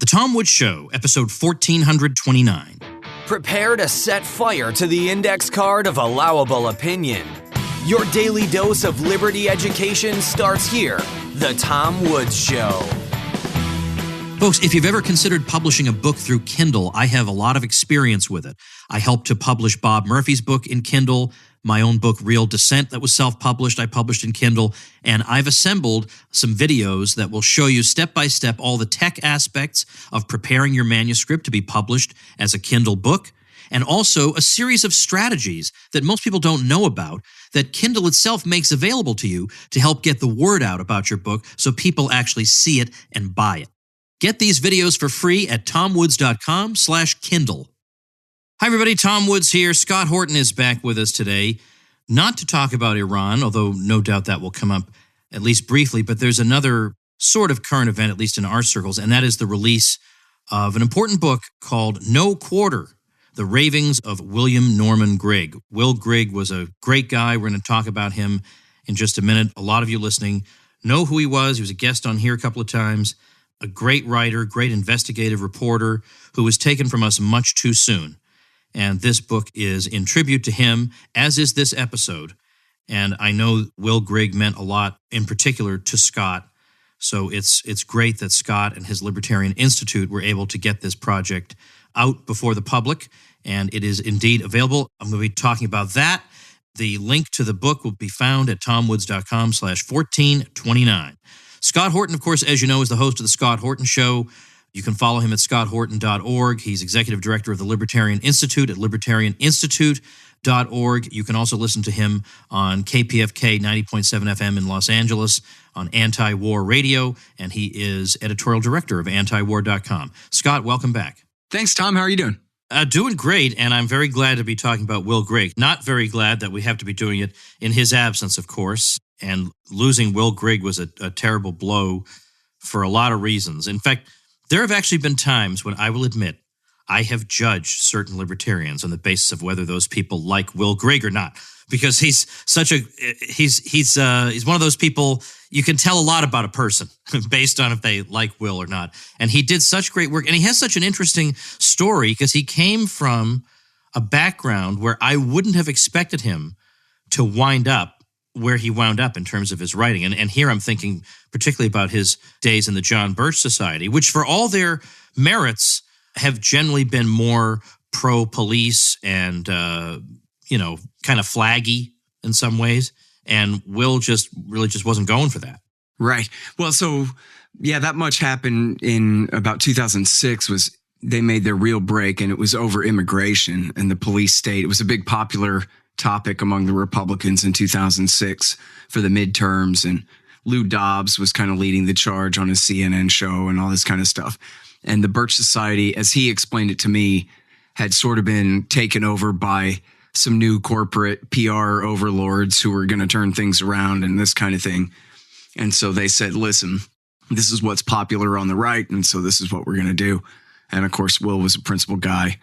Tom Woods Show, episode 1429. Prepare to set fire to the index card of allowable opinion. Your daily dose of liberty education starts here. The Tom Woods Show. Folks, if you've ever considered publishing a book through Kindle, I have a lot of experience with it. I helped to publish Bob Murphy's book in Kindle, my own book, Real Descent, that was self-published, I published in Kindle, and I've assembled some videos that will show you step-by-step all the tech aspects of preparing your manuscript to be published as a Kindle book, and also a series of strategies that most people don't know about that Kindle itself makes available to you to help get the word out about your book so people actually see it and buy it. Get these videos for free at tomwoods.com/Kindle. Hi, everybody. Tom Woods here. Scott Horton is back with us today, not to talk about Iran, although no doubt that will come up at least briefly, but there's another sort of current event, at least in our circles, and that is the release of an important book called No Quarter, The Ravings of William Norman Grigg. Will Grigg was a great guy. We're going to talk about him in just a minute. A lot of you listening know who he was. He was a guest on here a couple of times. A great writer, great investigative reporter who was taken from us much too soon. And this book is in tribute to him, as is this episode. And I know Will Grigg meant a lot, in particular, to Scott. So it's great that Scott and his Libertarian Institute were able to get this project out before the public, and it is indeed available. I'm going to be talking about that. The link to the book will be found at tomwoods.com/1429. Scott Horton, of course, as you know, is the host of The Scott Horton Show. You can follow him at scotthorton.org. He's executive director of the Libertarian Institute at libertarianinstitute.org. You can also listen to him on KPFK 90.7 FM in Los Angeles on Anti-War Radio, and he is editorial director of antiwar.com. Scott, welcome back. Thanks, Tom. How are you doing? Doing great, and I'm very glad to be talking about Will Grigg. Not very glad that we have to be doing it in his absence, of course, and losing Will Grigg was a terrible blow for a lot of reasons. In fact, there have actually been times when I will admit I have judged certain libertarians on the basis of whether those people like Will Grigg or not, because he's one of those people you can tell a lot about a person based on if they like Will or not. And he did such great work, and he has such an interesting story because he came from a background where I wouldn't have expected him to wind up where he wound up in terms of his writing. And here I'm thinking particularly about his days in the John Birch Society, which for all their merits have generally been more pro-police and, kind of flaggy in some ways. And Will really just wasn't going for that. Right. Well, so, yeah, that much happened in about 2006 was they made their real break, and it was over immigration and the police state. It was a big popular topic among the Republicans in 2006 for the midterms, and Lou Dobbs was kind of leading the charge on his CNN show and all this kind of stuff. And the Birch Society, as he explained it to me, had sort of been taken over by some new corporate PR overlords who were going to turn things around and this kind of thing. And so they said, listen, this is what's popular on the right, and so this is what we're going to do. And of course, Will was a principal guy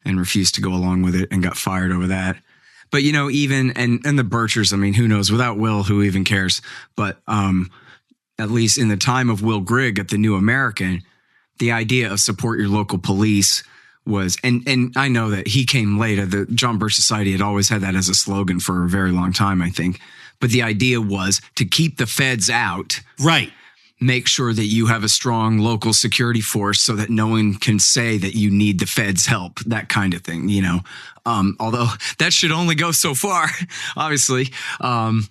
and refused to go along with it and got fired over that. But, even, and the Birchers, I mean, who knows? Without Will, who even cares? But at least in the time of Will Grigg at the New American, the idea of support your local police was, and I know that he came later. The John Birch Society had always had that as a slogan for a very long time, I think. But the idea was to keep the feds out. Right. Make sure that you have a strong local security force so that no one can say that you need the feds' help, that kind of thing, although that should only go so far, obviously. And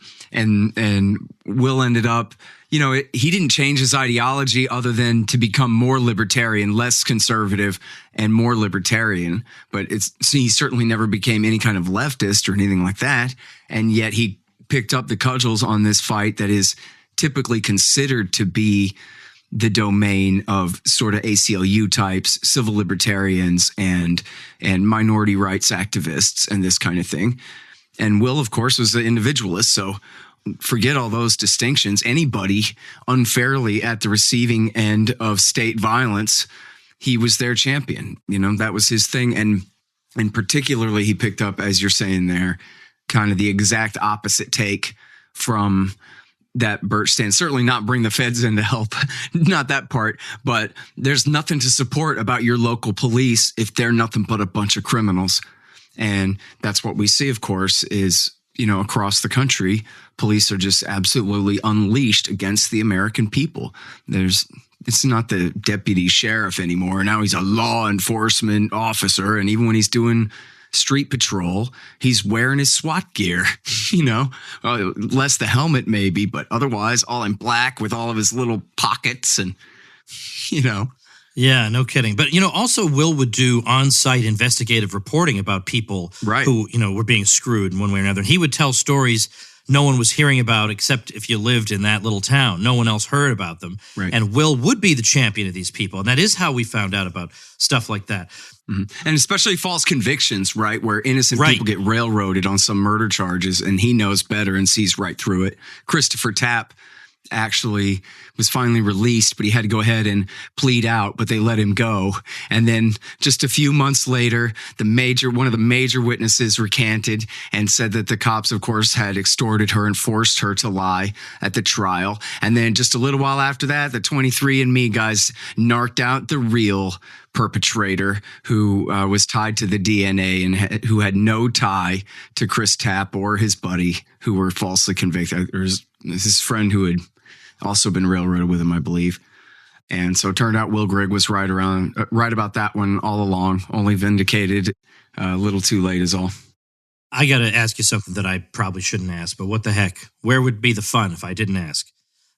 Will ended up, he didn't change his ideology other than to become more libertarian, less conservative and more libertarian. But he certainly never became any kind of leftist or anything like that. And yet he picked up the cudgels on this fight that is typically considered to be the domain of sort of ACLU types, civil libertarians, and minority rights activists and this kind of thing. And Will, of course, was an individualist. So forget all those distinctions. Anybody unfairly at the receiving end of state violence, he was their champion. That was his thing. And particularly he picked up, as you're saying there, kind of the exact opposite take from that Birch stands. Certainly not bring the feds in to help, not that part, but there's nothing to support about your local police if they're nothing but a bunch of criminals. And that's what we see, of course, is, across the country, police are just absolutely unleashed against the American people. It's not the deputy sheriff anymore. Now he's a law enforcement officer. And even when he's doing street patrol, he's wearing his SWAT gear, less the helmet maybe, but otherwise all in black with all of his little pockets and, Yeah, no kidding. But, also Will would do on-site investigative reporting about people who, were being screwed in one way or another. He would tell stories no one was hearing about except if you lived in that little town. No one else heard about them. Right. And Will would be the champion of these people. And that is how we found out about stuff like that. Mm-hmm. And especially false convictions, right? Where innocent people get railroaded on some murder charges and he knows better and sees right through it. Christopher Tapp actually was finally released, but he had to go ahead and plead out, but they let him go. And then just a few months later, one of the major witnesses recanted and said that the cops, of course, had extorted her and forced her to lie at the trial. And then just a little while after that, the 23andMe guys narked out the real perpetrator who was tied to the DNA and who had no tie to Chris Tapp or his buddy who were falsely convicted. There's his friend who had also been railroaded with him, I believe. And so it turned out Will Grigg was right about that one all along, only vindicated a little too late is all. I got to ask you something that I probably shouldn't ask, but what the heck? Where would be the fun if I didn't ask?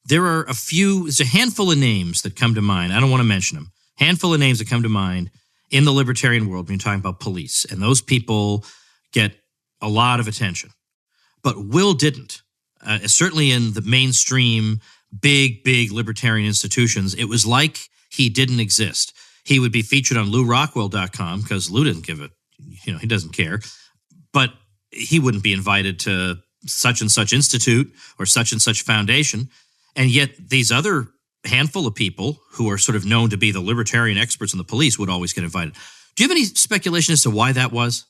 There's a handful of names that come to mind. I don't want to mention them. Handful of names that come to mind in the libertarian world when you're talking about police. And those people get a lot of attention. But Will didn't. Certainly in the mainstream, big libertarian institutions, it was like he didn't exist. He would be featured on LouRockwell.com because Lou didn't give it, he doesn't care. But he wouldn't be invited to such and such institute or such and such foundation. And yet these other handful of people who are sort of known to be the libertarian experts in the police would always get invited. Do you have any speculation as to why that was?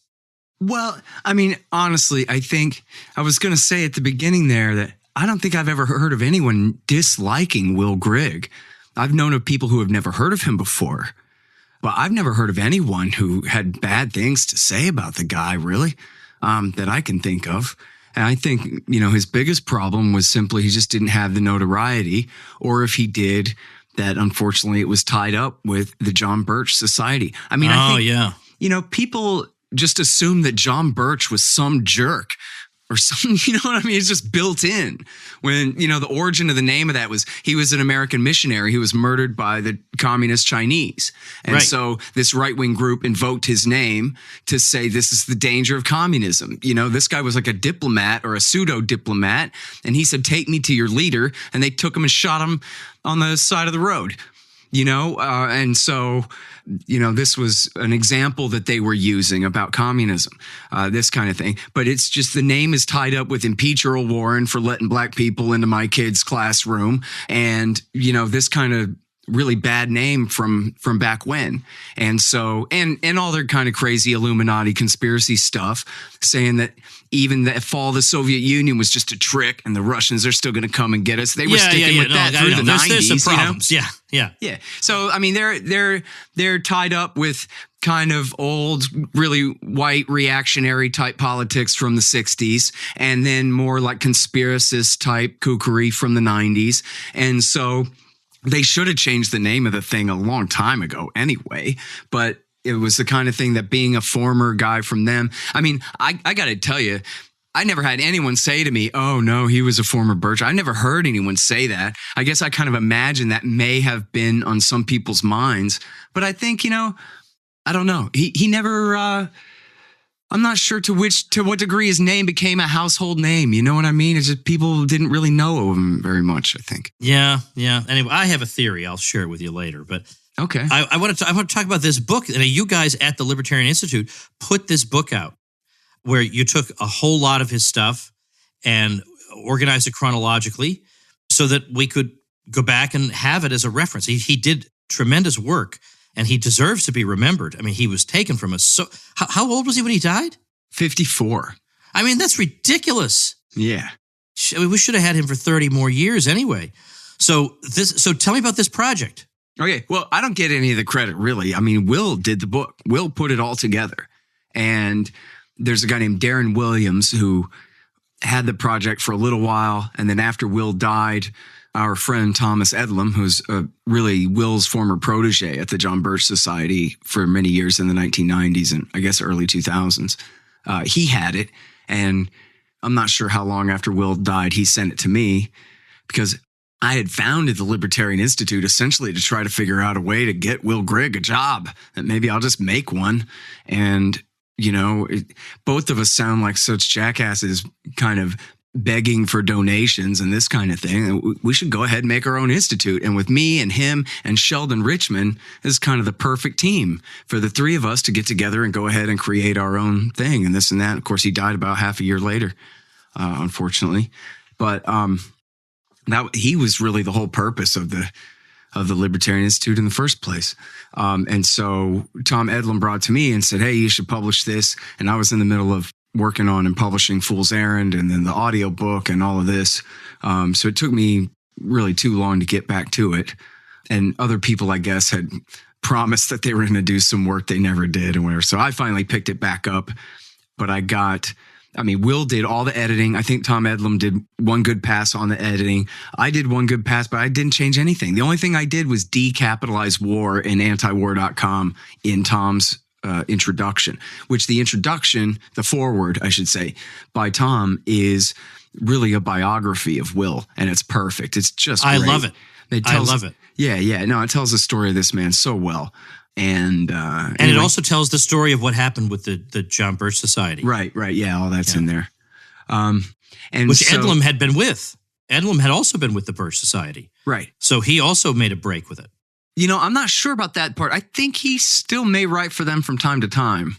Well, I mean, honestly, I think I was going to say at the beginning there that I don't think I've ever heard of anyone disliking Will Grigg. I've known of people who have never heard of him before, but I've never heard of anyone who had bad things to say about the guy, really, that I can think of. And I think, his biggest problem was simply he just didn't have the notoriety, or if he did, that unfortunately it was tied up with the John Birch Society. I mean, I think, people just assume that John Birch was some jerk or something, you know what I mean? It's just built in. When, the origin of the name of that was he was an American missionary who was murdered by the communist Chinese. And so this right-wing group invoked his name to say this is the danger of communism. This guy was like a diplomat or a pseudo-diplomat, and he said, take me to your leader, and they took him and shot him on the side of the road. And so, this was an example that they were using about communism, this kind of thing. But it's just the name is tied up with impeach Earl Warren for letting black people into my kid's classroom. And, this kind of really bad name from back when. And so, and all their kind of crazy Illuminati conspiracy stuff, saying that even the fall of the Soviet Union was just a trick and the Russians are still going to come and get us. They were sticking with that through the 90s. There's some problems. Yeah. So, I mean, they're tied up with kind of old, really white reactionary type politics from the 60s, and then more like conspiracist type kookery from the 90s. And so they should have changed the name of the thing a long time ago anyway, but it was the kind of thing that being a former guy from them. I mean, I got to tell you, I never had anyone say to me, oh, no, he was a former Birch. I never heard anyone say that. I guess I kind of imagine that may have been on some people's minds. But I think, I don't know. He never, I'm not sure to what degree his name became a household name. You know what I mean? It's just people didn't really know of him very much, I think. Yeah. Anyway, I have a theory. I'll share it with you later. But okay, I want to talk about this book. And you guys at the Libertarian Institute put this book out where you took a whole lot of his stuff and organized it chronologically so that we could go back and have it as a reference. He did tremendous work. And he deserves to be remembered. I mean, he was taken from us. So, how old was he when he died? 54. I mean, that's ridiculous. Yeah. We should have had him for 30 more years anyway. So tell me about this project. Okay, well, I don't get any of the credit, really. I mean, Will did the book. Will put it all together. And there's a guy named Darren Williams who had the project for a little while. And then after Will died, our friend Thomas Edlum, who's really Will's former protege at the John Birch Society for many years in the 1990s and I guess early 2000s, he had it. And I'm not sure how long after Will died, he sent it to me because I had founded the Libertarian Institute essentially to try to figure out a way to get Will Grigg a job, that maybe I'll just make one. And, both of us sound like such jackasses kind of begging for donations and this kind of thing. We should go ahead and make our own institute. And with me and him and Sheldon Richman is kind of the perfect team for the three of us to get together and go ahead and create our own thing and this and that. Of course, he died about half a year later, unfortunately. But he was really the whole purpose of the Libertarian Institute in the first place. And so Tom Edlum brought to me and said, hey, you should publish this. And I was in the middle of working on and publishing Fool's Errand and then the audio book and all of this. So it took me really too long to get back to it. And other people, I guess, had promised that they were going to do some work they never did and whatever. So I finally picked it back up. But Will did all the editing. I think Tom Edlum did one good pass on the editing. I did one good pass, but I didn't change anything. The only thing I did was decapitalize war in antiwar.com in Tom's introduction, which the foreword, I should say, by Tom is really a biography of Will, and it's perfect. It's just great. I love it. I love it. Yeah. No, it tells the story of this man so well. And it also tells the story of what happened with the John Birch Society. Right. Yeah, all that's in there. Edlum had been with. Edlum had also been with the Birch Society. Right. So he also made a break with it. I'm not sure about that part. I think he still may write for them from time to time.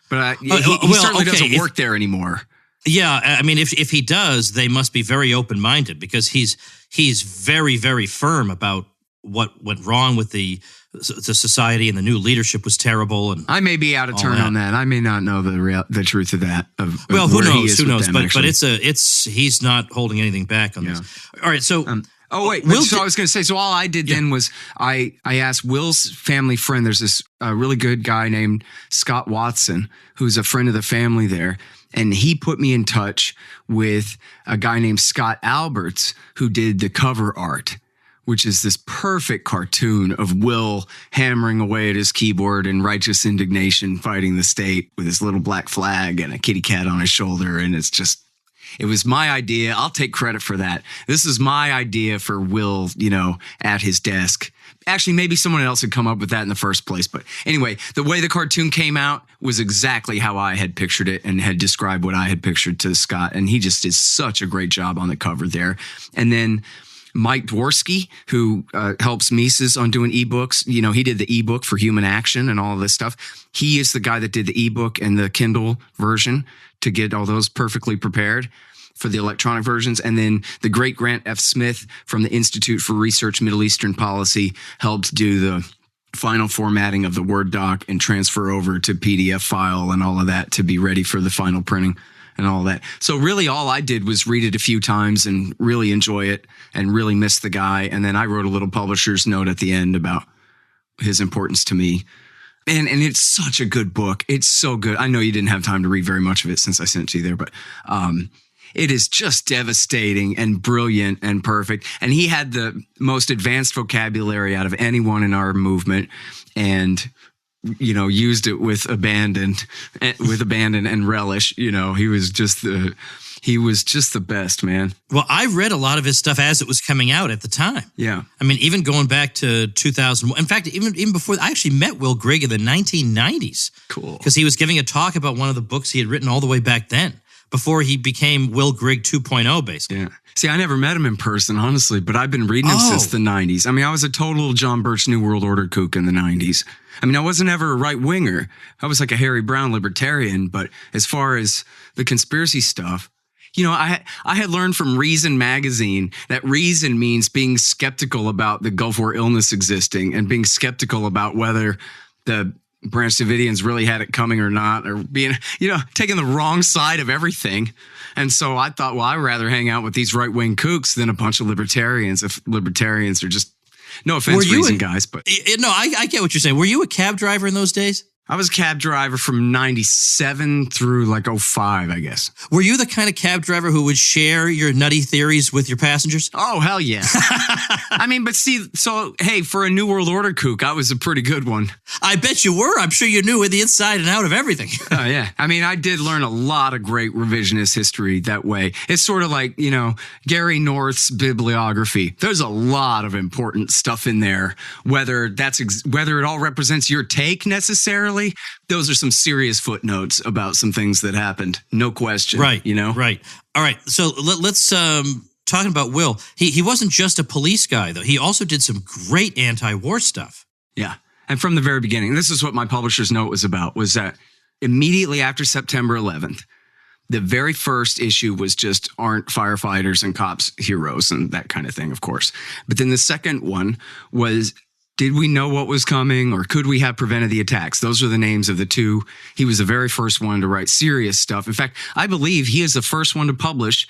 But he certainly doesn't work there anymore. Yeah, I mean, if he does, they must be very open-minded because he's very, very firm about what went wrong with the society and the new leadership was terrible. And I may be out of turn on that. I may not know the truth of that. Who knows? Who knows? But he's not holding anything back on this. All right, so. I was going to say, so all I did then was I asked Will's family friend. There's this really good guy named Scott Watson, who's a friend of the family there. And he put me in touch with a guy named Scott Alberts, who did the cover art, which is this perfect cartoon of Will hammering away at his keyboard in righteous indignation, fighting the state with his little black flag and a kitty cat on his shoulder. And it was my idea. I'll take credit for that. This is my idea for Will, at his desk. Actually, maybe someone else had come up with that in the first place. But anyway, the way the cartoon came out was exactly how I had pictured it and had described what I had pictured to Scott. And he just did such a great job on the cover there. And then Mike Dworsky, who helps Mises on doing ebooks. He did the ebook for Human Action and all of this stuff. He is the guy that did the ebook and the Kindle version to get all those perfectly prepared for the electronic versions. And then the great Grant F. Smith from the Institute for Research Middle Eastern Policy helped do the final formatting of the Word doc and transfer over to PDF file and all of that to be ready for the final printing and all that. So really all I did was read it a few times and really enjoy it and really miss the guy. And then I wrote a little publisher's note at the end about his importance to me. And it's such a good book. It's so good. I know you didn't have time to read very much of it since I sent it to you there, but it is just devastating and brilliant and perfect. And he had the most advanced vocabulary out of anyone in our movement and, used it with abandon and relish. He was just the best, man. Well, I read a lot of his stuff as it was coming out at the time. Yeah. I mean, even going back to 2001. In fact, even before, I actually met Will Grigg in the 1990s. Cool. Because he was giving a talk about one of the books he had written all the way back then, before he became Will Grigg 2.0, basically. Yeah. See, I never met him in person, honestly, but I've been reading him since the 90s. I mean, I was a total John Birch New World Order kook in the 90s. I mean, I wasn't ever a right-winger. I was like a Harry Brown libertarian, but as far as the conspiracy stuff, I had learned from Reason magazine that reason means being skeptical about the Gulf War illness existing and being skeptical about whether the Branch Davidians really had it coming or not, or being, taking the wrong side of everything. And so I thought, well, I'd rather hang out with these right-wing kooks than a bunch of libertarians, if libertarians are just, no offense, reason guys, but. No, I get what you're saying. Were you a cab driver in those days? I was a cab driver from 97 through like 05, I guess. Were you the kind of cab driver who would share your nutty theories with your passengers? Oh, hell yeah. I mean, but see, so, hey, for a New World Order kook, I was a pretty good one. I bet you were. I'm sure you knew the inside and out of everything. Oh, yeah. I mean, I did learn a lot of great revisionist history that way. It's sort of like, Gary North's bibliography. There's a lot of important stuff in there, whether it all represents your take necessarily. Those are some serious footnotes about some things that happened. No question. Right. Right. All right. So let's talking about Will. He wasn't just a police guy, though. He also did some great anti-war stuff. Yeah. And from the very beginning, this is what my publisher's note was about, was that immediately after September 11th, the very first issue was just aren't firefighters and cops heroes and that kind of thing, of course. But then the second one was, did we know what was coming, or could we have prevented the attacks? Those are the names of the two. He was the very first one to write serious stuff. In fact, I believe he is the first one to publish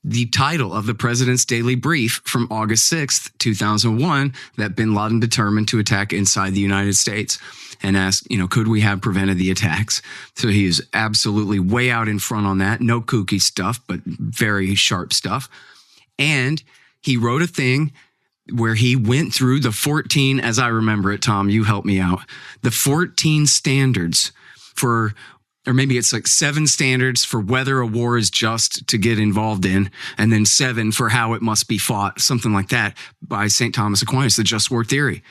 the title of the President's Daily Brief from August 6th, 2001, that bin Laden determined to attack inside the United States, and asked, could we have prevented the attacks? So he is absolutely way out in front on that. No kooky stuff, but very sharp stuff. And he wrote a thing where he went through the 14, as I remember it, Tom, you help me out, the 14 standards for, or maybe it's like 7 standards for whether a war is just to get involved in, and then 7 for how it must be fought, something like that, by St. Thomas Aquinas, the just war theory.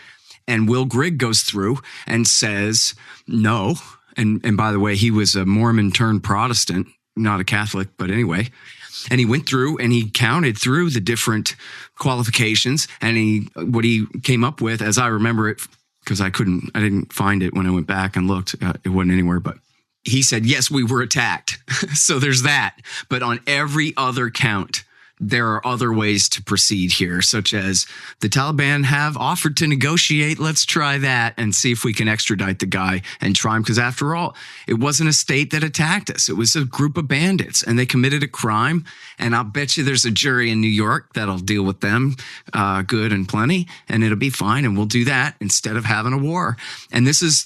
And Will Grigg goes through and says, no. And by the way, he was a Mormon turned Protestant, not a Catholic, but anyway. And he went through and he counted through the different qualifications, and what he came up with, as I remember it, because I didn't find it when I went back and looked, it wasn't anywhere, but he said, yes, we were attacked. So there's that. But on every other count, there are other ways to proceed here, such as the Taliban have offered to negotiate. Let's try that and see if we can extradite the guy and try him. Because after all, it wasn't a state that attacked us. It was a group of bandits, and they committed a crime. And I'll bet you there's a jury in New York that'll deal with them good and plenty, and it'll be fine. And we'll do that instead of having a war. And this is,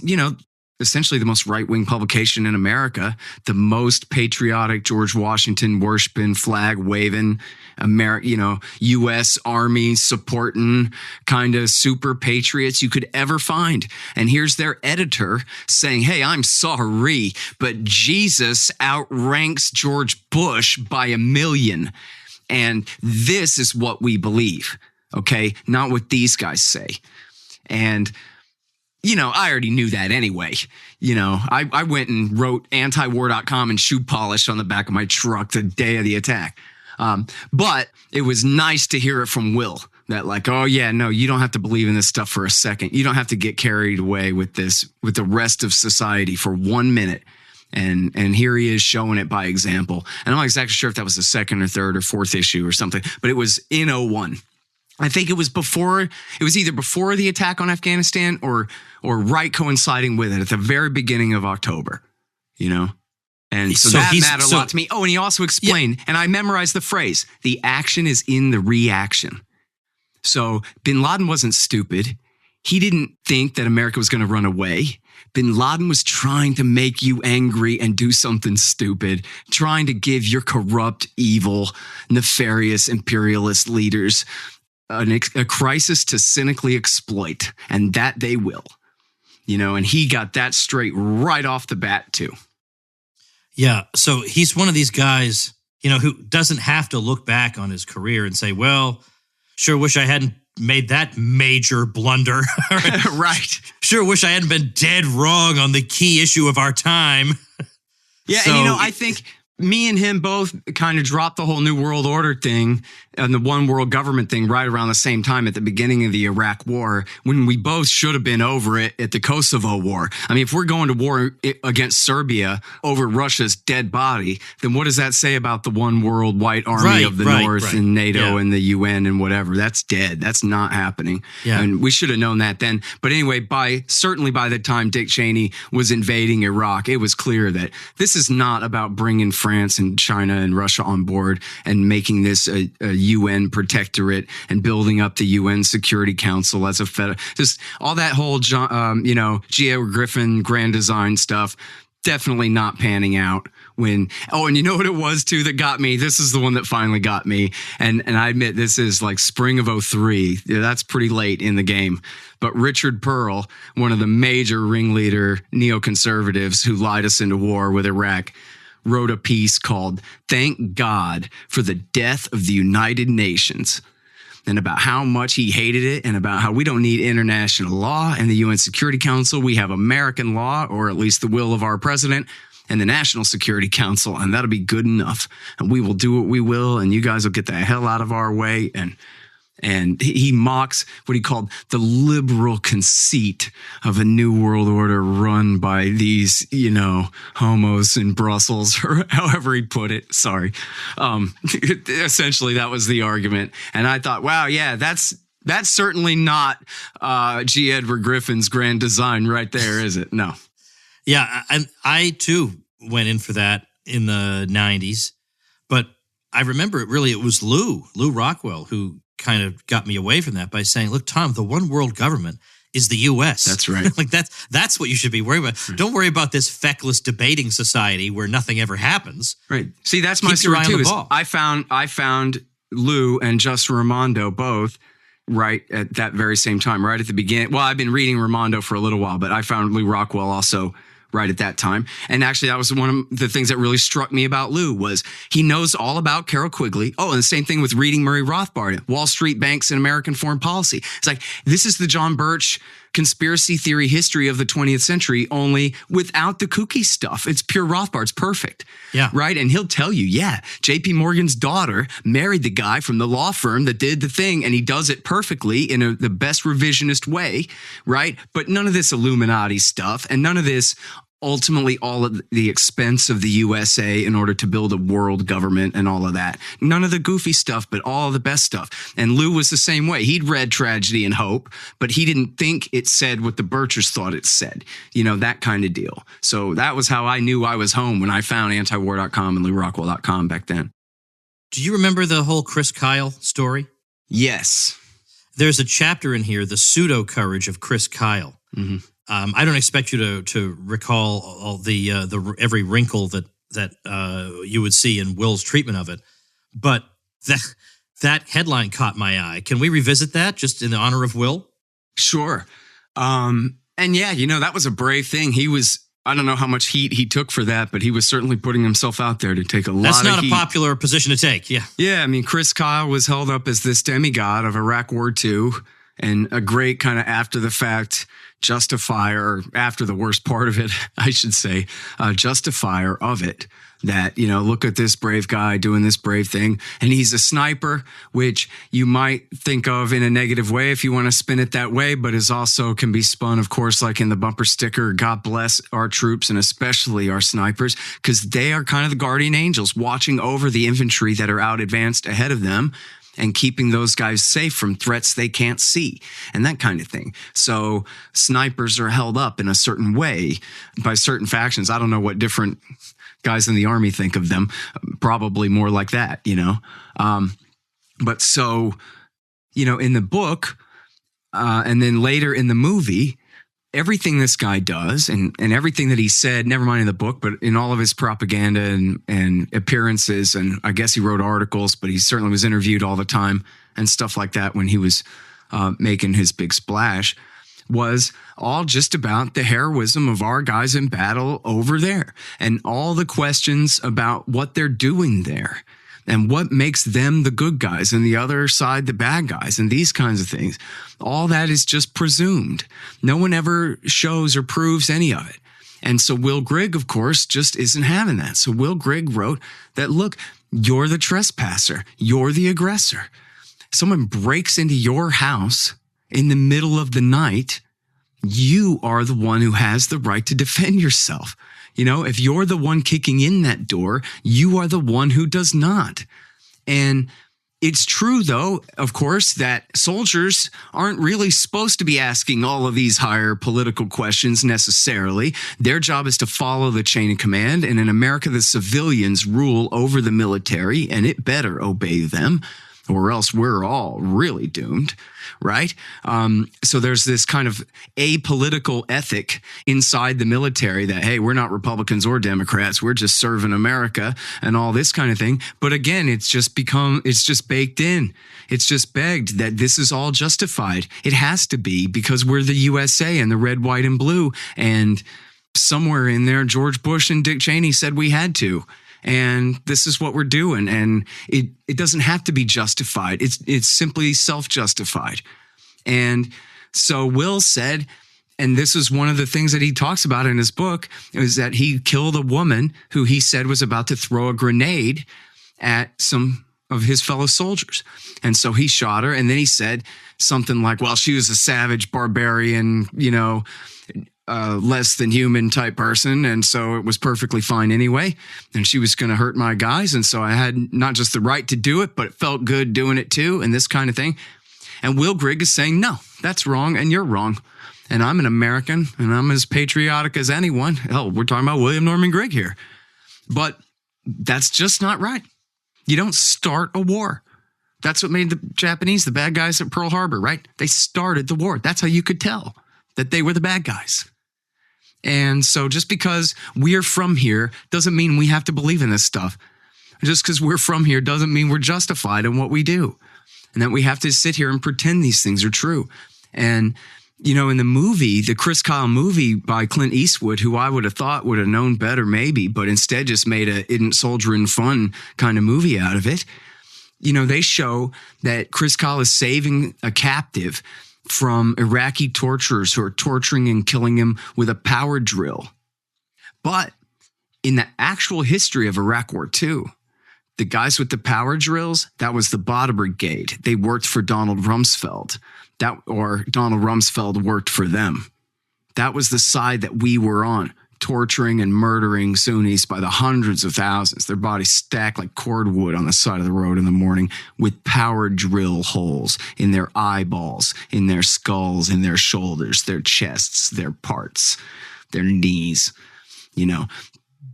essentially the most right-wing publication in America, the most patriotic George Washington worshiping, flag waving, U.S. Army supporting kind of super patriots you could ever find. And here's their editor saying, hey, I'm sorry, but Jesus outranks George Bush by 1,000,000. And this is what we believe, okay? Not what these guys say. And I already knew that anyway. I went and wrote antiwar.com and shoe polish on the back of my truck the day of the attack. But it was nice to hear it from Will that like, oh yeah, no, you don't have to believe in this stuff for a second. You don't have to get carried away with this, with the rest of society for 1 minute. And here he is showing it by example. And I'm not exactly sure if that was the second or third or fourth issue or something, but it was in 01. I think it was either before the attack on Afghanistan or right coinciding with it at the very beginning of October, And so that mattered a lot to me. Oh, and he also explained, and I memorized the phrase, the action is in the reaction. So bin Laden wasn't stupid. He didn't think that America was going to run away. Bin Laden was trying to make you angry and do something stupid, trying to give your corrupt, evil, nefarious imperialist leaders a crisis to cynically exploit, and that they will, and he got that straight right off the bat too. Yeah. So he's one of these guys, who doesn't have to look back on his career and say, well, sure wish I hadn't made that major blunder. Right. Sure wish I hadn't been dead wrong on the key issue of our time. Yeah. So, and I think me and him both kind of dropped the whole New World Order thing and the one world government thing right around the same time at the beginning of the Iraq war, when we both should have been over it at the Kosovo war. I mean, if we're going to war against Serbia over Russia's dead body, then what does that say about the one world white army of the North and NATO and the UN and whatever? That's dead. That's not happening. Yeah. And we should have known that then. But anyway, certainly by the time Dick Cheney was invading Iraq, it was clear that this is not about bringing France and China and Russia on board and making this a UN protectorate and building up the UN Security Council as a just all that whole G.A. Griffin grand design stuff. Definitely not panning out and you know what it was too that got me? This is the one that finally got me. And I admit this is like spring of 2003. Yeah, that's pretty late in the game. But Richard Pearl, one of the major ringleader neoconservatives who lied us into war with Iraq, wrote a piece called "Thank God for the Death of the United Nations," and about how much he hated it and about how we don't need international law and the UN Security Council. We have American law, or at least the will of our president, and the National Security Council, and that'll be good enough. And we will do what we will, and you guys will get the hell out of our way. And he mocks what he called the liberal conceit of a new world order run by these, homos in Brussels, or however he put it. Sorry. Essentially, that was the argument. And I thought, wow, yeah, that's certainly not G. Edward Griffin's grand design right there, is it? No. Yeah, I too went in for that in the 90s. But I remember it was Lou Rockwell, who kind of got me away from that by saying, look, Tom, the one world government is the U.S. That's right. Like that's what you should be worried about. Right. Don't worry about this feckless debating society where nothing ever happens. Right. See, that's my story too. I found Lou and Justin Raimondo both right at that very same time, right at the beginning. Well, I've been reading Raimondo for a little while, but I found Lou Rockwell also right at that time. And actually, that was one of the things that really struck me about Lou was he knows all about Carroll Quigley. Oh, and the same thing with reading Murray Rothbard, Wall Street Banks and American Foreign Policy. It's like, this is the John Birch conspiracy theory history of the 20th century, only without the kooky stuff. It's pure Rothbard. It's perfect. Yeah. Right? And he'll tell you, JP Morgan's daughter married the guy from the law firm that did the thing, and he does it perfectly in the best revisionist way, right? But none of this Illuminati stuff and none of this ultimately all of the expense of the USA in order to build a world government and all of that. None of the goofy stuff, but all of the best stuff. And Lou was the same way. He'd read Tragedy and Hope, but he didn't think it said what the Birchers thought it said. That kind of deal. So that was how I knew I was home when I found antiwar.com and LouRockwell.com back then. Do you remember the whole Chris Kyle story? Yes. There's a chapter in here, The Pseudo Courage of Chris Kyle. Mm-hmm. I don't expect you to recall all the every wrinkle that you would see in Will's treatment of it, but that headline caught my eye. Can we revisit that just in honor of Will? Sure. And yeah, that was a brave thing. I don't know how much heat he took for that, but he was certainly putting himself out there to take a lot of heat. That's not a popular position to take. Yeah. Yeah. I mean, Chris Kyle was held up as this demigod of Iraq War II and a great kind of after the fact justifier, after the worst part of it, I should say, justifier of it. That, look at this brave guy doing this brave thing. And he's a sniper, which you might think of in a negative way if you want to spin it that way, but is also can be spun, of course, like in the bumper sticker, God bless our troops and especially our snipers, because they are kind of the guardian angels watching over the infantry that are out advanced ahead of them and keeping those guys safe from threats they can't see and that kind of thing. So snipers are held up in a certain way by certain factions. I don't know what different guys in the army think of them. Probably more like that, But so, in the book and then later in the movie, everything this guy does and everything that he said, never mind in the book, but in all of his propaganda and appearances, and I guess he wrote articles, but he certainly was interviewed all the time and stuff like that when he was making his big splash, was all just about the heroism of our guys in battle over there and all the questions about what they're doing there. And what makes them the good guys and the other side the bad guys and these kinds of things. All that is just presumed. No one ever shows or proves any of it. And so Will Grigg, of course, just isn't having that. So Will Grigg wrote that, look, you're the trespasser. You're the aggressor. Someone breaks into your house in the middle of the night. You are the one who has the right to defend yourself. You know, if you're the one kicking in that door, you are the one who does not. And it's true, though, of course, that soldiers aren't really supposed to be asking all of these higher political questions necessarily. Their job is to follow the chain of command. And in America, the civilians rule over the military, and it better obey them, or else we're all really doomed, right? So there's this kind of apolitical ethic inside the military that, hey, we're not Republicans or Democrats. We're just serving America and all this kind of thing. But again, it's just baked in. It's just begged that this is all justified. It has to be, because we're the USA and the red, white, and blue. And somewhere in there, George Bush and Dick Cheney said we had to. And this is what we're doing. And it doesn't have to be justified. It's simply self-justified. And so Will said, and this is one of the things that he talks about in his book, is that he killed a woman who he said was about to throw a grenade at some of his fellow soldiers. And so he shot her. And then he said something like, well, she was a savage barbarian, less than human type person. And so it was perfectly fine anyway. And she was going to hurt my guys. And so I had not just the right to do it, but it felt good doing it too. And this kind of thing. And Will Grigg is saying, no, that's wrong. And you're wrong. And I'm an American and I'm as patriotic as anyone. Hell, we're talking about William Norman Grigg here. But that's just not right. You don't start a war. That's what made the Japanese the bad guys at Pearl Harbor, right? They started the war. That's how you could tell that they were the bad guys. And so just because we're from here doesn't mean we have to believe in this stuff. Just because we're from here doesn't mean we're justified in what we do. And that we have to sit here and pretend these things are true. And, in the movie, the Chris Kyle movie by Clint Eastwood, who I would have thought would have known better maybe, but instead just made a isn't soldiering fun kind of movie out of it. They show that Chris Kyle is saving a captive from Iraqi torturers who are torturing and killing him with a power drill. But in the actual history of Iraq War II, the guys with the power drills, that was the Bada Brigade. They worked for Donald Rumsfeld. Or Donald Rumsfeld worked for them. That was the side that we were on, torturing and murdering Sunnis by the hundreds of thousands, their bodies stacked like cordwood on the side of the road in the morning with power drill holes in their eyeballs, in their skulls, in their shoulders, their chests, their parts, their knees.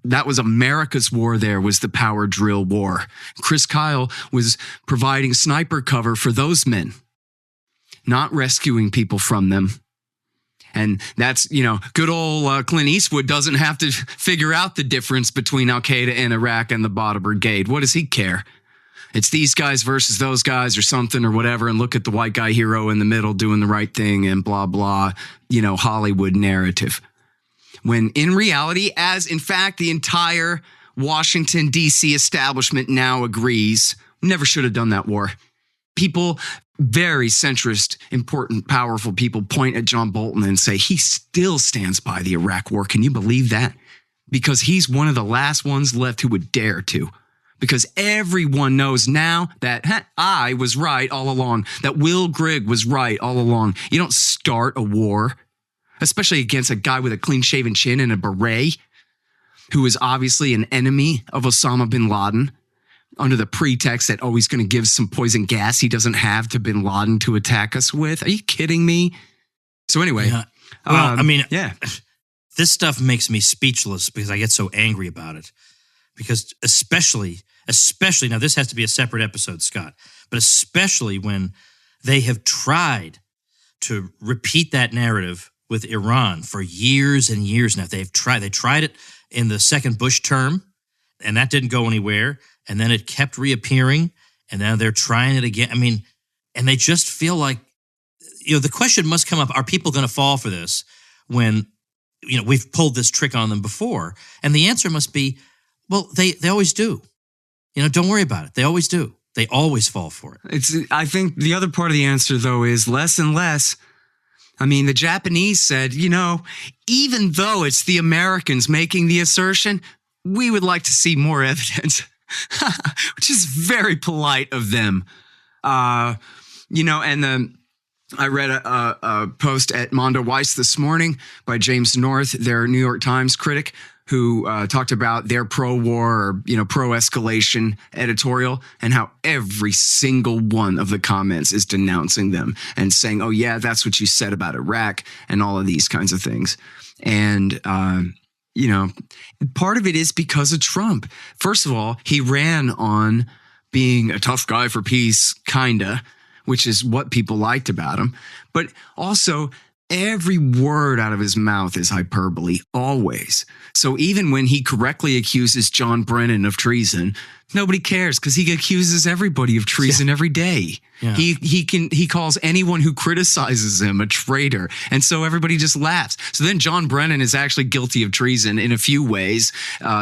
That was America's war there, was the power drill war. Chris Kyle was providing sniper cover for those men, not rescuing people from them. And that's, good old Clint Eastwood doesn't have to figure out the difference between Al-Qaeda in Iraq and the Bada Brigade. What does he care? It's these guys versus those guys or something or whatever. And look at the white guy hero in the middle doing the right thing and blah, blah, Hollywood narrative. When in reality, as in fact, the entire Washington, D.C. establishment now agrees, never should have done that war. People, very centrist, important, powerful people point at John Bolton and say he still stands by the Iraq war. Can you believe that? Because he's one of the last ones left who would dare to. Because everyone knows now that I was right all along, that Will Grigg was right all along. You don't start a war, especially against a guy with a clean-shaven chin and a beret, who is obviously an enemy of Osama bin Laden, under the pretext that, he's going to give some poison gas he doesn't have to bin Laden to attack us with. Are you kidding me? So anyway. Yeah. Well, yeah. This stuff makes me speechless because I get so angry about it. Because especially, now this has to be a separate episode, Scott, but especially when they have tried to repeat that narrative with Iran for years and years now. They tried it in the second Bush term, and that didn't go anywhere. And then it kept reappearing, and now they're trying it again. And they just feel like, the question must come up, are people going to fall for this when, we've pulled this trick on them before? And the answer must be, well, they always do. Don't worry about it. They always do. They always fall for it. I think the other part of the answer, though, is less and less I mean, the Japanese said, even though it's the Americans making the assertion, we would like to see more evidence, which is very polite of them. I read a post at Mondo Weiss this morning by James North, their New York Times critic, who talked about their pro-war or, pro-escalation editorial and how every single one of the comments is denouncing them and saying, oh, yeah, that's what you said about Iraq and all of these kinds of things. And, part of it is because of Trump. First of all, he ran on being a tough guy for peace, kinda, which is what people liked about him. But also, every word out of his mouth is hyperbole, always. So even when he correctly accuses John Brennan of treason, nobody cares because he accuses everybody of treason every day. Yeah. He calls anyone who criticizes him a traitor. And so everybody just laughs. So then John Brennan is actually guilty of treason in a few ways,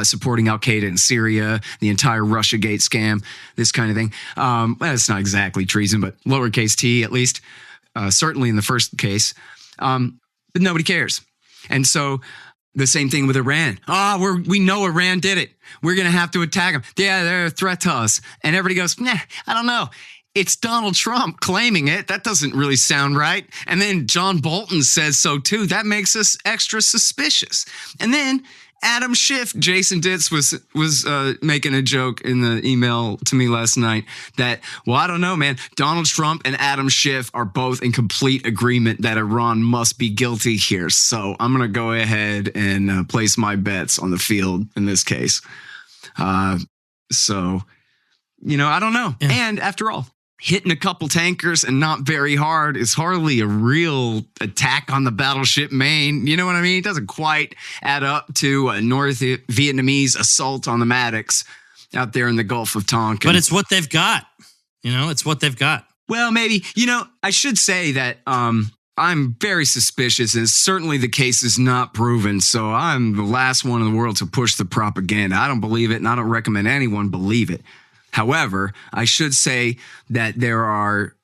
supporting Al-Qaeda in Syria, the entire Russiagate scam, this kind of thing. Well, it's not exactly treason, but lowercase t at least, certainly in the first case. But nobody cares. And so the same thing with Iran. We know Iran did it. We're going to have to attack them. Yeah, they're a threat to us. And everybody goes, nah, I don't know. It's Donald Trump claiming it. That doesn't really sound right. And then John Bolton says so too. That makes us extra suspicious. And then Adam Schiff, Jason Ditz was making a joke in the email to me last night that, well, I don't know, man. Donald Trump and Adam Schiff are both in complete agreement that Iran must be guilty here. So I'm going to go ahead and place my bets on the field in this case. I don't know. Yeah. And after all, hitting a couple tankers and not very hard is hardly a real attack on the battleship Maine. You know what I mean? It doesn't quite add up to a North Vietnamese assault on the Maddox out there in the Gulf of Tonkin. But it's what they've got. It's what they've got. Well, maybe. I should say that I'm very suspicious, and certainly the case is not proven. So I'm the last one in the world to push the propaganda. I don't believe it, and I don't recommend anyone believe it. However, I should say that there are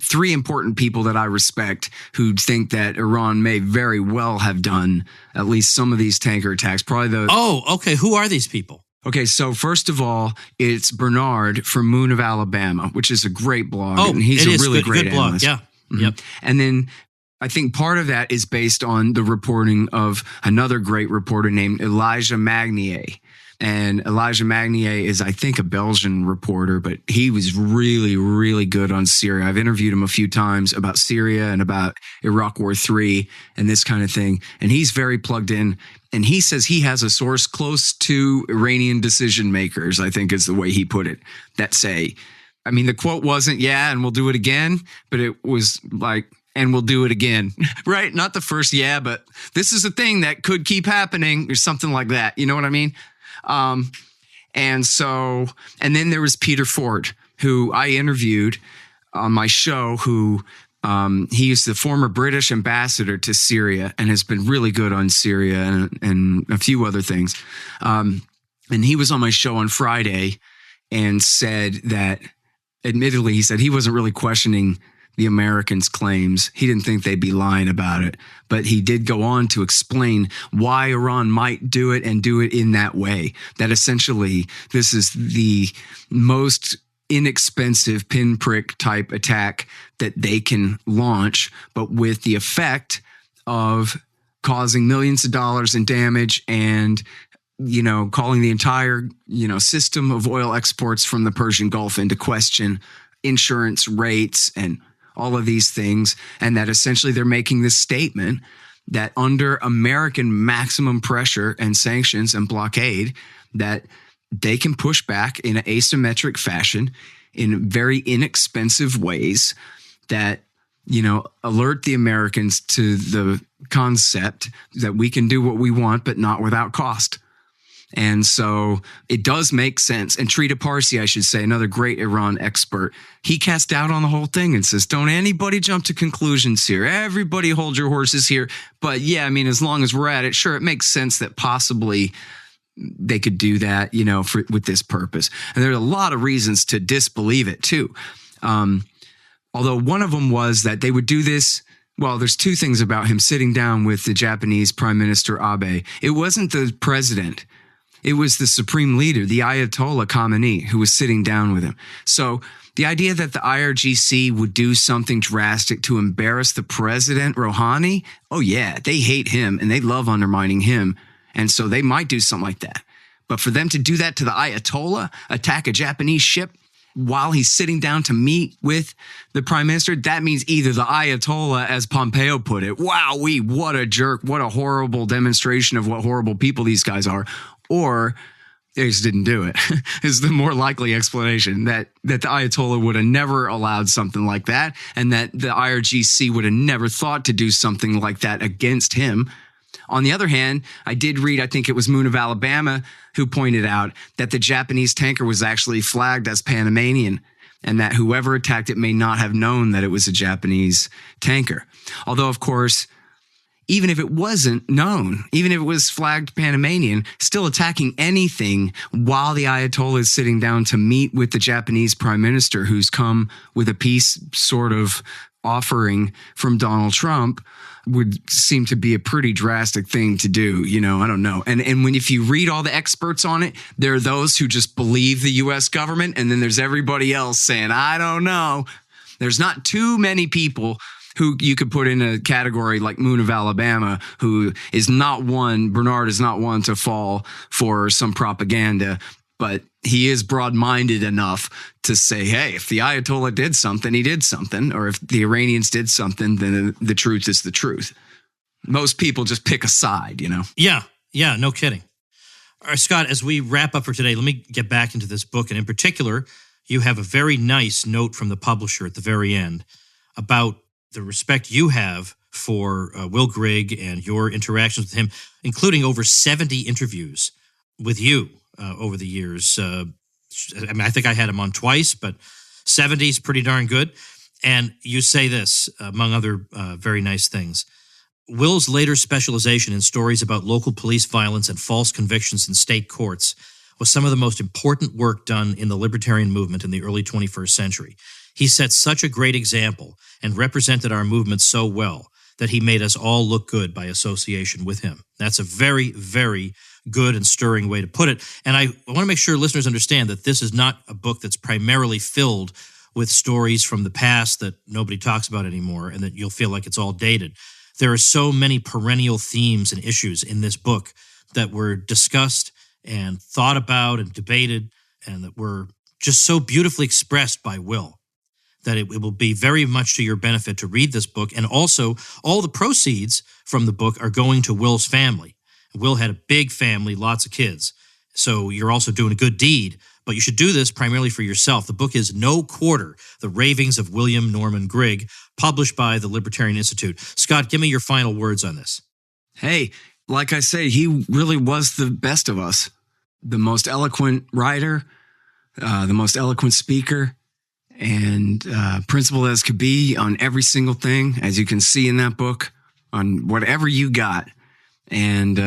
three important people that I respect who think that Iran may very well have done at least some of these tanker attacks. Oh, okay. Who are these people? Okay, so first of all, it's Bernard from Moon of Alabama, which is a great blog. And he's a really great analyst. Blog. Yeah. Mm-hmm. Yep. And then I think part of that is based on the reporting of another great reporter named Elijah Magnier. And Elijah Magnier is, I think, a Belgian reporter, but he was really, really good on Syria. I've interviewed him a few times about Syria and about Iraq War III and this kind of thing. And he's very plugged in. And he says he has a source close to Iranian decision makers, I think is the way he put it, that say, I mean, the quote wasn't, yeah, and we'll do it again, but it was like, and we'll do it again, right? Not the first, yeah, but this is a thing that could keep happening or something like that. You know what I mean? And then there was Peter Ford, who I interviewed on my show, who he is the former British ambassador to Syria and has been really good on Syria and a few other things. And he was on my show on Friday and said that, admittedly, he said he wasn't really questioning the Americans' claims. He didn't think they'd be lying about it, but he did go on to explain why Iran might do it and do it in that way. That essentially this is the most inexpensive pinprick type attack that they can launch, but with the effect of causing millions of dollars in damage and calling the entire, system of oil exports from the Persian Gulf into question, insurance rates and all of these things, and that essentially they're making this statement that under American maximum pressure and sanctions and blockade, that they can push back in an asymmetric fashion in very inexpensive ways that, alert the Americans to the concept that we can do what we want, but not without cost. And so it does make sense. And Trita Parsi, I should say, another great Iran expert, he cast doubt on the whole thing and says, don't anybody jump to conclusions here. Everybody hold your horses here. But yeah, I mean, as long as we're at it, sure, it makes sense that possibly they could do that, with this purpose. And there are a lot of reasons to disbelieve it too. Although one of them was that they would do this Well, there's two things about him sitting down with the Japanese Prime Minister Abe. It wasn't the president. It was the supreme leader, the Ayatollah Khamenei, who was sitting down with him. So the idea that the IRGC would do something drastic to embarrass the president, Rouhani, oh yeah, they hate him and they love undermining him. And so they might do something like that. But for them to do that to the Ayatollah, attack a Japanese ship while he's sitting down to meet with the prime minister, that means either the Ayatollah, as Pompeo put it, wowee, what a jerk, what a horrible demonstration of what horrible people these guys are, or they just didn't do it, is the more likely explanation, that the Ayatollah would have never allowed something like that, and that the IRGC would have never thought to do something like that against him. On the other hand, I did read, I think it was Moon of Alabama, who pointed out that the Japanese tanker was actually flagged as Panamanian, and that whoever attacked it may not have known that it was a Japanese tanker. Although, of course, even if it wasn't known, even if it was flagged Panamanian, still attacking anything while the Ayatollah is sitting down to meet with the Japanese prime minister, who's come with a peace sort of offering from Donald Trump, would seem to be a pretty drastic thing to do. You know, I don't know. And if you read all the experts on it, there are those who just believe the U.S. government, and then there's everybody else saying, I don't know. There's not too many people who you could put in a category like Moon of Alabama, who is not one, Bernard is not one to fall for some propaganda, but he is broad-minded enough to say, hey, if the Ayatollah did something, he did something. Or if the Iranians did something, then the truth is the truth. Most people just pick a side, you know? Yeah, no kidding. All right, Scott, as we wrap up for today, let me get back into this book. And in particular, you have a very nice note from the publisher at the very end about the respect you have for Will Grigg and your interactions with him, including over 70 interviews with you over the years. I mean, I think I had him on twice, but 70 is pretty darn good. And you say this, among other very nice things. Will's later specialization in stories about local police violence and false convictions in state courts was some of the most important work done in the libertarian movement in the early 21st century. He set such a great example and represented our movement so well that he made us all look good by association with him. That's a very, very good and stirring way to put it. And I want to make sure listeners understand that this is not a book that's primarily filled with stories from the past that nobody talks about anymore and that you'll feel like it's all dated. There are so many perennial themes and issues in this book that were discussed and thought about and debated and that were just so beautifully expressed by Will that it will be very much to your benefit to read this book. And also, all the proceeds from the book are going to Will's family. Will had a big family, lots of kids. So you're also doing a good deed, but you should do this primarily for yourself. The book is No Quarter, The Ravings of William Norman Grigg, published by the Libertarian Institute. Scott, give me your final words on this. Hey, like I say, he really was the best of us. The most eloquent writer, the most eloquent speaker, and principled as could be on every single thing, as you can see in that book, on whatever you got. And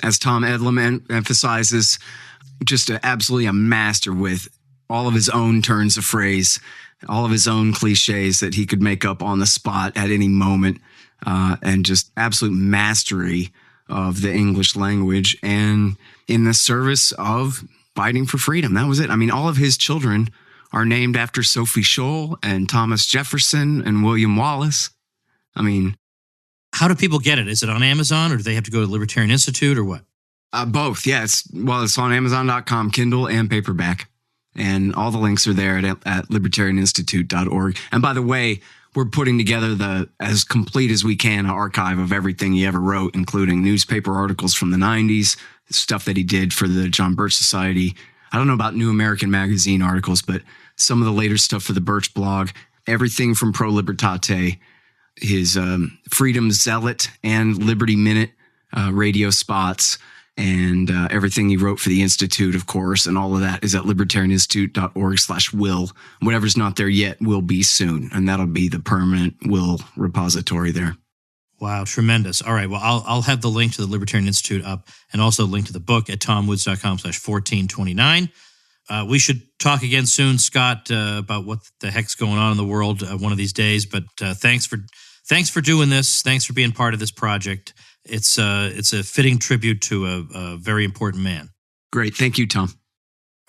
as Tom Edlam emphasizes, just absolutely a master with all of his own turns of phrase, all of his own cliches that he could make up on the spot at any moment, and just absolute mastery of the English language and in the service of fighting for freedom. That was it. I mean, all of his children are named after Sophie Scholl and Thomas Jefferson and William Wallace. I mean, how do people get it? Is it on Amazon, or do they have to go to Libertarian Institute, or what? Both. Yeah, it's on Amazon.com, Kindle and paperback. And all the links are there at libertarianinstitute.org. And by the way, we're putting together as complete as we can, an archive of everything he ever wrote, including newspaper articles from the 90s, stuff that he did for the John Birch Society. I don't know about New American Magazine articles, but some of the later stuff for the Birch blog, everything from Pro Libertate, his Freedom Zealot and Liberty Minute radio spots, and everything he wrote for the Institute, of course, and all of that is at libertarianinstitute.org/will. Whatever's not there yet will be soon, and that'll be the permanent Will repository there. Wow, tremendous. All right, well, I'll have the link to the Libertarian Institute up and also a link to the book at tomwoods.com/1429. We should talk again soon, Scott, about what the heck's going on in the world one of these days, but thanks for Thanks for doing this. Thanks for being part of this project. It's a fitting tribute to a very important man. Great. Thank you, Tom.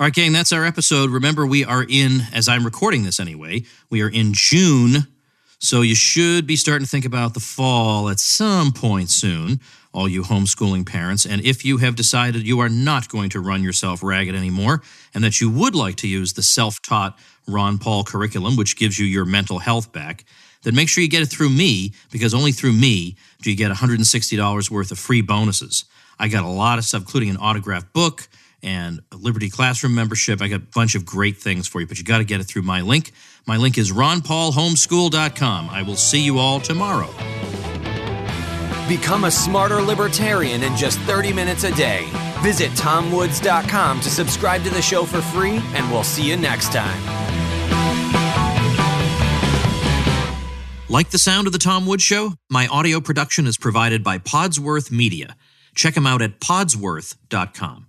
All right, gang, that's our episode. Remember, we are in, as I'm recording this anyway, we are in June, so you should be starting to think about the fall at some point soon, all you homeschooling parents. And if you have decided you are not going to run yourself ragged anymore and that you would like to use the self-taught Ron Paul curriculum, which gives you your mental health back, then make sure you get it through me, because only through me do you get $160 worth of free bonuses. I got a lot of stuff, including an autographed book and a Liberty Classroom membership. I got a bunch of great things for you, but you got to get it through my link. My link is ronpaulhomeschool.com. I will see you all tomorrow. Become a smarter libertarian in just 30 minutes a day. Visit tomwoods.com to subscribe to the show for free, and we'll see you next time. Like the sound of The Tom Woods Show? My audio production is provided by Podsworth Media. Check them out at podsworth.com.